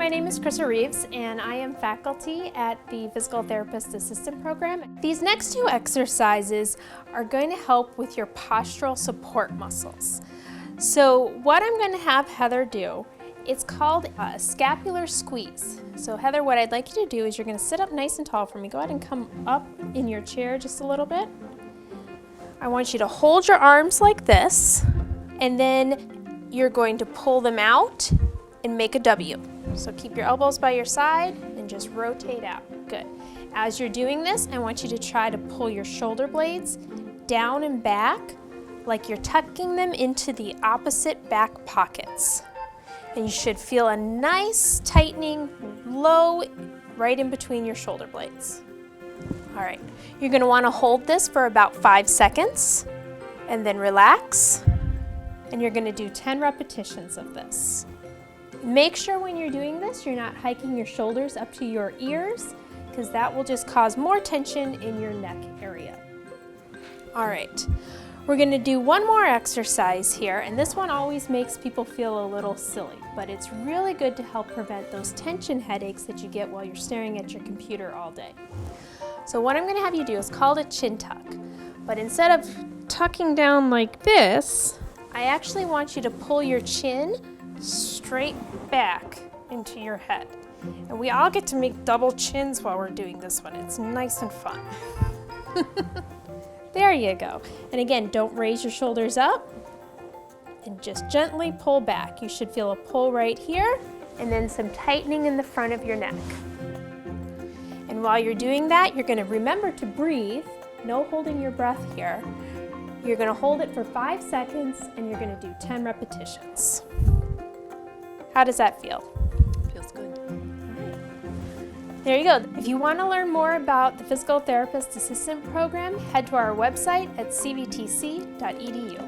my name is Krista Reeves and I am faculty at the Physical Therapist Assistant Program. These next two exercises are going to help with your postural support muscles. So what I'm going to have Heather do, it's called a scapular squeeze. So Heather, what I'd like you to do is you're going to sit up nice and tall for me. Go ahead and come up in your chair just a little bit. I want you to hold your arms like this, and then you're going to pull them out and make a W. So keep your elbows by your side and just rotate out. Good. As you're doing this, I want you to try to pull your shoulder blades down and back like you're tucking them into the opposite back pockets. And you should feel a nice tightening low right in between your shoulder blades. All right, you're going to want to hold this for about 5 seconds and then relax. And you're going to do 10 repetitions of this. Make sure when you're doing this, you're not hiking your shoulders up to your ears, because that will just cause more tension in your neck area. All right, we're going to do one more exercise here, and this one always makes people feel a little silly, but it's really good to help prevent those tension headaches that you get while you're staring at your computer all day. So what I'm going to have you do is called a chin tuck, but instead of tucking down like this, I actually want you to pull your chin straight back into your head. And we all get to make double chins while we're doing this one. It's nice and fun. There you go. And again, don't raise your shoulders up and just gently pull back. You should feel a pull right here and then some tightening in the front of your neck. And while you're doing that, you're going to remember to breathe. No holding your breath here. You're going to hold it for 5 seconds and you're going to do 10 repetitions. How does that feel? Feels good. All right. There you go. If you want to learn more about the Physical Therapist Assistant Program, head to our website at cvtc.edu.